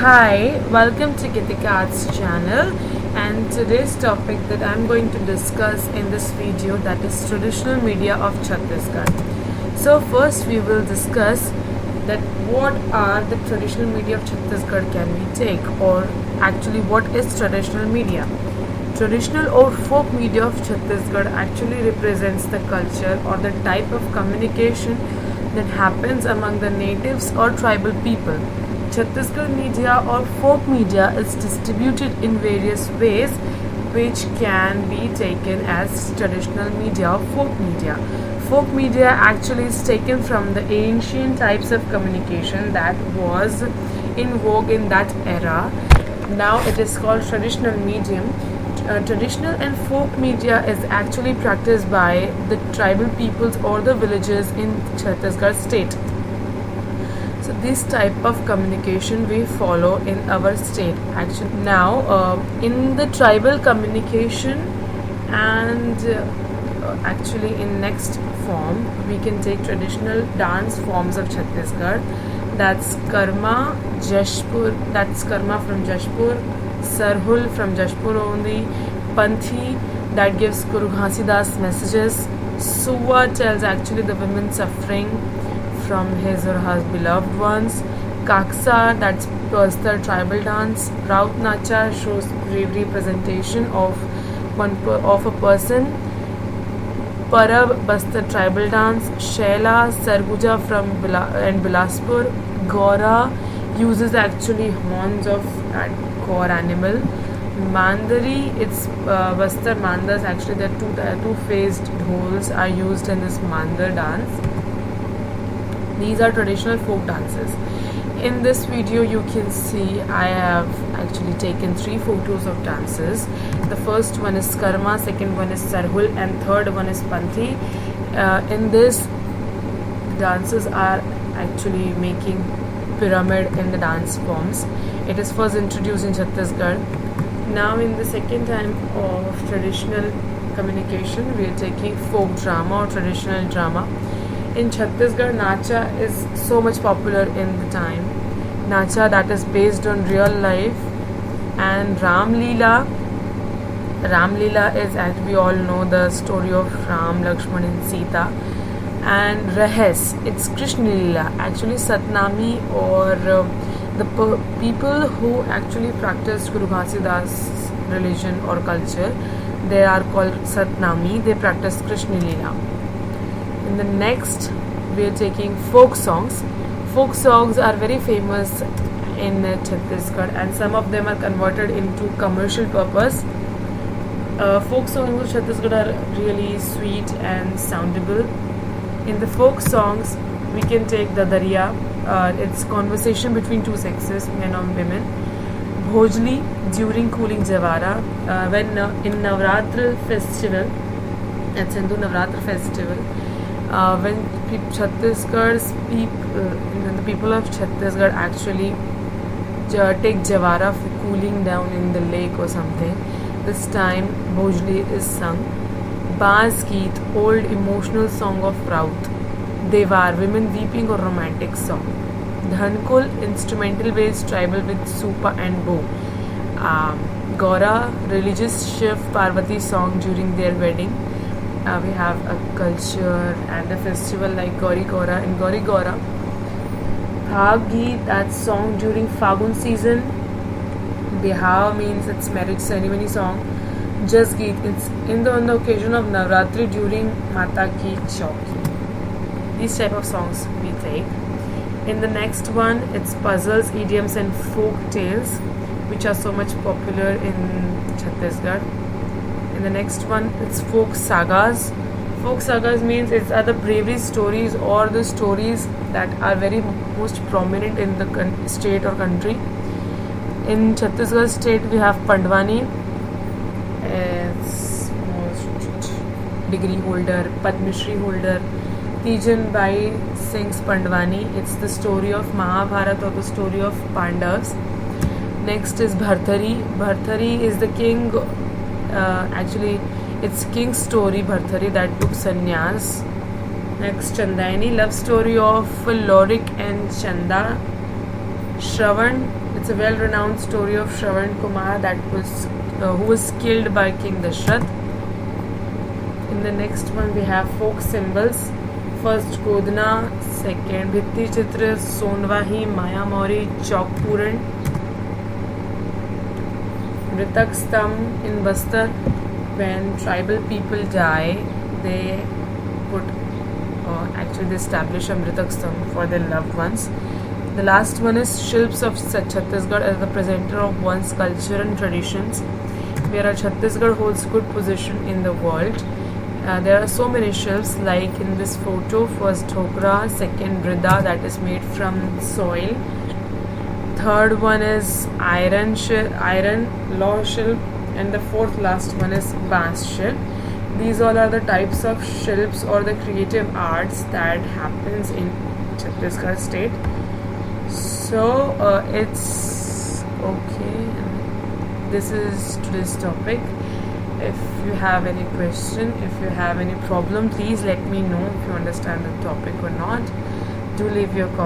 Hi, welcome to Gitika Arts channel, and today's topic that I'm going to discuss in this video, that is traditional media of Chhattisgarh. So first we will discuss that what are the traditional media of Chhattisgarh can we take, or actually what is traditional media. Traditional or folk media of Chhattisgarh actually represents the culture or the type of communication that happens among the natives or tribal people. Chhattisgarh media or folk media is distributed in various ways, which can be taken as traditional media or folk media. Folk media actually is taken from the ancient types of communication that was in vogue in that era. Now it is called traditional medium. Traditional and folk media is actually practiced by the tribal peoples or the villages in Chhattisgarh state. So this type of communication we follow in our state. Actually, now in the tribal communication and actually in next form, we can take traditional dance forms of Chhattisgarh. That's Karma, Jashpur. That's Karma from Jashpur. Sarhul from Jashpur only. Panthi, that gives Guru Ghasidas messages. Suwa tells actually the women suffering from his or her beloved ones. Kaksa, that's Bastar tribal dance. Raut Nacha shows bravery presentation of a person. Parab, Bastar tribal dance. Shaila, Sarguja from Bilaspur. Gora uses actually horns of core animal. Mandari, it's Bastar Mandas. Actually, the two-faced dhols are used in this Mandar dance. These are traditional folk dances. In this video, you can see I have actually taken 3 photos of dances. The first one is Karma, second one is Sarhul, and third one is Panthi. In this, dances are actually making pyramid in the dance forms. It is first introduced in Chhattisgarh. Now in the second time of traditional communication, we are taking folk drama or traditional drama. In Chhattisgarh, Nacha is so much popular in the time. Nacha that is based on real life. And Ram Leela is, as we all know, the story of Ram, Lakshman and Sita. And Rahes, it's Krishna Leela. Actually Satnami or the people who actually practice Guru Ghasidas religion or culture, they are called Satnami. They practice Krishna Leela. In the next, we are taking folk songs. Folk songs are very famous in Chhattisgarh, and some of them are converted into commercial purpose. Folk songs of Chhattisgarh are really sweet and soundable. In the folk songs, we can take Dadariya. It's conversation between two sexes, men or women. Bhojli, during cooling Javara, when in Navratra festival, it's Hindu Navratra festival. When the people of Chhattisgarh actually take Javara for cooling down in the lake or something, this time Bhojli is sung. Baaz Geet, old emotional song of Raut. Devar, women weeping or romantic song. Dhankul, instrumental based tribal with supa and bow. Gora, religious Shiv Parvati song during their wedding. We have a culture and a festival like Gauri Gora. In Gauri Gora, Bhag Geet, that's song during Fagun season. Bihav means it's marriage ceremony song. Jas Geet, it's on the occasion of Navratri during Mata Ki Chauki. These type of songs we take. In the next one, it's puzzles, idioms and folk tales, which are so much popular in Chhattisgarh. In the next one, it's folk sagas. Folk sagas means it's other bravery stories or the stories that are very most prominent in the state or country. In Chhattisgarh state, we have Pandwani. It's most degree holder, Padma Shri holder. Tijan Bai sings Pandwani. It's the story of Mahabharata or the story of Pandavas. Next is Bhartari. Bhartari is the king. Actually, it's king's story, Bhartari, that took sannyas. Next, Chandayani, love story of Lorik and Chanda. Shravan, It's a well-renowned story of Shravan Kumar who was killed by King Dashrath. In the next one we have folk symbols. First Godna, second Bhitti Chitra, Sonvahi, Maya Mauri, Chowk Puran. Mritak Stambh in Bastar. When tribal people die, they they establish a Mritak Stambh for their loved ones. The last one is Shilps of Chhattisgarh as the presenter of one's culture and traditions, where Chhattisgarh holds good position in the world. There are so many shilps, like in this photo. First Dhokra, second Brida, that is made from soil. Third one is iron law shilp, and the fourth last one is Bans shilp. These all are the types of shilps or the creative arts that happens in Chhattisgarh state. So it's okay. This is today's topic. If you have any question, if you have any problem, please let me know if you understand the topic or not. Do leave your comments.